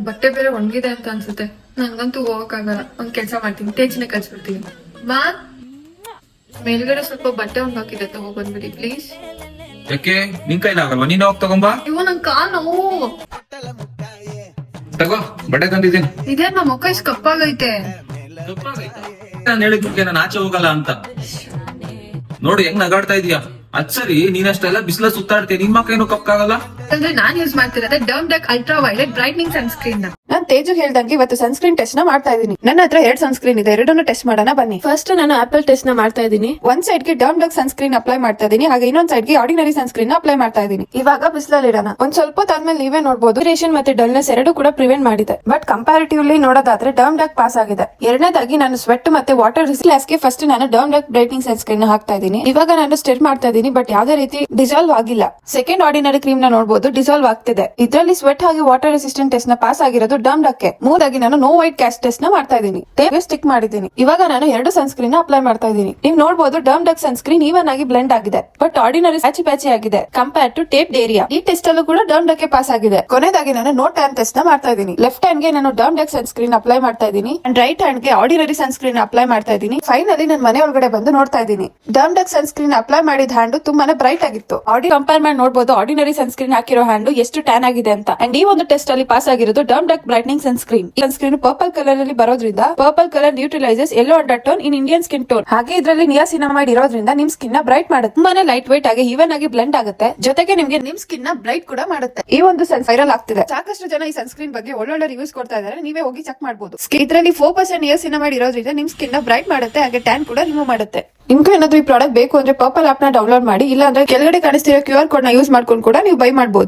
ಬಟ್ಟೆ ಬೇರೆ ಒಣಗಿದೆ ಅಂತ ಅನ್ಸುತ್ತೆ. ನಂಗಂತೂ ಹೋಗಕ್ಕಾಗಲ್ಲ. ಒಂದ್ ಕೆಲ್ಸ ಮಾಡ್ತೀನಿ, ತೇಚಿನ ಕಳ್ಸ್ಬಿಡ್ತೀನಿ. ಮಾ, ಮೇಲ್ಗಡೆ ಸ್ವಲ್ಪ ಬಟ್ಟೆ ಒಣಗಾಕಿದೆ, ತಗೋ ಬಂದ್ಬಿಡಿ ಪ್ಲೀಸ್. ಯಾಕೆ ನಿನ್ ಕೈಲಾಗಲ್ವಾ? ನೀನ್ ಹೋಗ್ ತಗೊಂಬಾ. ಇವ್ ನನ್ ಕಾಲ್ ನೋವು. ತಗೋ ಬಟ್ಟೆ ತಂದಿದ್ದೀನಿ. ಇದೇ ನಮ್ ಮುಖ ಇಷ್ಟು ಕಪ್ಪಾಗೈತೆ. ನಾನು ಹೇಳಿದ್ಕೆ ನಾನು ಆಚೆ ಹೋಗಲ್ಲ ಅಂತ. ನೋಡು ಹೆಂಗ್ ನಗಾಡ್ತಾ ಇದೀಯಾ. ಅದ್ ಸರಿ, ನೀನಷ್ಟೆಲ್ಲ ಬಿಸಿಲ ಸುತ್ತಾಡ್ತೀಯ, ನಿನ್ ಮಕ್ಕ ಏನು ಕಪ್ಪಾಗಲ್ಲ. ಅಂದ್ರೆ ನಾನ್ ಯೂಸ್ ಮಾಡ್ತಿರೋದೇ Dermdoc ultra violet brightening sunscreen ನ. ನಾನ್ ತೇಜು ಹೇಳ್ದಂಗೆ ಇವತ್ತು ಸನ್ಸ್ಕ್ರೀನ್ ಟೆಸ್ಟ್ ನ ಮಾಡ್ತಾ ಇದೀನಿ. ನನ್ನ ಹತ್ರ 2 ಸನ್ಸ್ಕ್ರೀನ್ ಇದೆ, ಎರಡನ್ನು ಟೆಸ್ಟ್ ಮಾಡೋಣ ಬನ್ನಿ. ಫಸ್ಟ್ ನಾನು ಆಪಲ್ ಟೆಸ್ಟ್ ನ ಮಾಡ್ತಾ ಇದೀನಿ. ಒಂದ್ ಸೈಡ್ ಗೆ ಡರ್ಮ್ಡೆಕ್ ಸನ್ಸ್ಕ್ರೀನ್ ಅಪ್ಲೈ ಮಾಡ್ತಾ ಇದೀನಿ, ಹಾಗೆ ಇನ್ನೊಂದ್ ಸೈಡ್ ಗೆ ಆರ್ಡಿನರಿ ಸನ್ಸ್ಕ್ರೀನ್ ಅಪ್ಲೈ ಮಾಡ್ತಾ ಇದೀನಿ. ಇವಾಗ ಬಿಸಿಲಲ್ಲಿ ಇಡೋಣ. ಒಂದ್ ಸ್ವಲ್ಪ ಹೊತ್ತಾದ್ಮೇಲೆ ನೀವೇ ನೋಡಬಹುದು, ರೇಷನ್ ಮತ್ತೆ ಡಲ್ನೆಸ್ ಎರಡು ಕೂಡ ಪ್ರಿವೆಂಟ್ ಮಾಡಿದೆ. ಬಟ್ ಕಂಪ್ಯಾರಿಟಿವ್ಲಿ ನೋಡೋದಾದ್ರೆ ಡರ್ಮ್ಡೆಕ್ ಪಾಸ್ ಆಗಿದೆ. ಎರಡನೇದಾಗಿ ನಾನು ಸ್ವೆಟ್ ಮತ್ತೆ ವಾಟರ್ ರಿಸ್ಲಾಸ್ ಗೆ ಫಸ್ಟ್ ನಾನು ಡರ್ಮ್ಡೆಕ್ ಬ್ರೈಟ್ನಿಂಗ್ ಸನ್ಸ್ಕ್ರೀನ್ ಹಾಕ್ತಾ ಇದೀನಿ. ಇವಾಗ ನಾನು ಸ್ಟಿರ್ ಮಾಡ್ತಾ ಇದೀನಿ, ಬಟ್ ಯಾವ್ದೇ ರೀತಿ ಡಿಸಾಲ್ವ್ ಆಗಿಲ್ಲ. ಸೆಕೆಂಡ್ ಆರ್ಡಿನರಿ ಕ್ರೀಮ್ ನ ನೋಡಬಹುದು, ಡಿಸಾಲ್ವ್ ಆಗ್ತಿದೆ. ಇದರಲ್ಲಿ ಸ್ವೆಟ್ ಹಾಗೆ ವಾಟರ್ ರೆಸಿಸ್ಟೆಂಟ್ ಟೆಸ್ಟ್ ನ ಪಾಸ್ ಆಗಿರೋದು ಡರ್ಮ್ಡೆಕ್ ಗೆ. ಮೂರದಾಗಿ ನಾನು ನೋ ವೈಟ್ ಕ್ಯಾಸ್ಟ್ ಟೆಸ್ಟ್ ನ ಮಾಡ್ತಾ ಇದೀನಿ, ಟೇಪ್ಗೆ ಸ್ಟಿಕ್ ಮಾಡಿದೀನಿ. ಇವಾಗ ನಾನು 2 ಸನ್ಸ್ಕ್ರೀನ್ ನ ಅಪ್ಲೈ ಮಾಡ್ತಾ ಇದೀನಿ. ನೀವು ನೋಡಬಹುದು ಡರ್ಮ್ಡೆಕ್ ಸನ್ಸ್ಕ್ರೀನ್ ಈವನ್ ಆಗಿ ಬ್ಲೆಂಡ್ ಆಗಿದೆ, ಬಟ್ ಆರ್ಡಿನರಿ ಪ್ಯಾಚಿ ಪ್ಯಾಚಿ ಆಗಿದೆ ಕಂಪೇರ್ ಟು ಟೇಪ್ ಏರಿಯಾ. ಈ ಟೆಸ್ಟ್ ಅಲ್ಲೂ ಕೂಡ ಡರ್ಮ್ಡೆಕ್ ಗೆ ಪಾಸ್ ಆಗಿದೆ. ಕೊನೆಯದಾಗಿ ನಾನು ನೋ ಟ್ಯಾನ್ ಟೆಸ್ಟ್ ನ ಮಾಡ್ತಾ ಇದೀನಿ. ಲೆಫ್ಟ್ ಹ್ಯಾಂಡ್ ಗೆ ನಾನು ಡರ್ಮ್ಡೆಕ್ ಸನ್ಸ್ಕ್ರೀನ್ ಅಪ್ಲೈ ಮಾಡ್ತಾ ಇದೀನಿ, ಅಂಡ್ ರೈಟ್ ಹ್ಯಾಂಡ್ ಗೆ ಆರ್ಡಿನರಿ ಸನ್ಸ್ಕ್ರೀನ್ ಅಪ್ಲೈ ಮಾಡ್ತಾ ಇದೀನಿ. ಫೈನಲಿ ನಾನು ಮನೆ ಒಳಗಡೆ ಬಂದು ನೋಡ್ತಾ ಇದೀನಿ, ಡರ್ಮ್ಡೆಕ್ ಸನ್ಸ್ಕ್ರೀನ್ ಅಪ್ಲೈ ಮಾಡಿದ ಹ್ಯಾಂಡ್ ತುಂಬಾನೇ ಬ್ರೈಟ್ ಆಗಿತ್ತು. ಕಂಪೇರ್ ಮಾಡಿ ನೋಡಬಹುದು ಆರ್ಡಿನರಿ ಸನ್ಸ್ಕ್ರೀನ್ ಹಾಕಿರೋ ಹ್ಯಾಂಡ್ ಎಷ್ಟು ಟ್ಯಾನ್ ಆಗಿದೆ ಅಂತ. ಅಂಡ್ ಈ ಒಂದು ಟೆಸ್ಟ್ ಅಲ್ಲಿ ಪಾಸ್ ಆಗಿರೋದು ಡರ್ಮ್ಡೆಕ್ ಬ್ರೈಟ್ನಿಂಗ್ ಸನ್ಸ್ಕ್ರೀನ್. ಈ ಸನ್ಸ್ಕ್ರೀನ್ ಪರ್ಪಲ್ ಕಲರ್ ಅಲ್ಲಿ ಬರೋದ್ರಿಂದ purple colour neutralises yellow under tone in Indian skin tone. ಹಾಗೆ ಇದರಲ್ಲಿ ನಿಯಾಸಿನಮೈಡ್ ಇರೋದ್ರಿಂದ ನಿಮ್ ಸ್ಕಿನ್ ನ ಬ್ರೈಟ್ ಮಾಡುತ್ತೆ. ತುಂಬಾನೇ ಲೈಟ್ ವೈಟ್ ಆಗಿ ಈವನ್ ಆಗಿ ಬ್ಲೆಂಡ್ ಆಗುತ್ತೆ, ಜೊತೆಗೆ ನಿಮ್ಗೆ ನಿಮ್ ಸ್ಕಿನ್ ನ ಬ್ರೈಟ್ ಕೂಡ ಮಾಡುತ್ತೆ. ಈ ಒಂದು ವೈರಲ್ ಆಗ್ತಿದೆ. ಸಾಕಷ್ಟು ಜನ ಈ ಸನ್ಸ್ಕ್ರೀನ್ ಬಗ್ಗೆ ಒಳ್ಳೊಳ್ಳೆ ರಿವ್ಯೂಸ್ ಕೊಡ್ತಾ ಇದಾರೆ, ನೀವೇ ಹೋಗಿ ಚೆಕ್ ಮಾಡಬಹುದು. ಇದರಲ್ಲಿ 4% ನಿಯಾಸಿನಮೈಡ್ ಇರೋದ್ರಿಂದ ನಿಮ್ ಸ್ಕಿನ್ ನ ಬ್ರೈಟ್ ಮಾಡುತ್ತೆ, ಹಾಗೆ ಟ್ಯಾನ್ ಕೂಡ ರಿಮೂವ್ ಮಾಡುತ್ತೆ. ನಿಮ್ಗೂ ಏನಾದ್ರೂ ಈ ಪ್ರಾಡಕ್ಟ್ ಬೇಕು ಅಂದ್ರೆ ಪರ್ಪಲ್ ಆಪ್ ನ ಡೌನ್ಲೋಡ್ ಮಾಡಿ, ಇಲ್ಲ ಅಂದ್ರೆ ಕೆಳಗಡೆ ಕಾಣಿಸ್ತಿರೋ QR ಕೋಡ್ ನ ಯೂಸ್ ಮಾಡ್ಕೊಂಡು ಕೂಡ ನೀವು ಬೈ ಮಾಡಬಹುದು.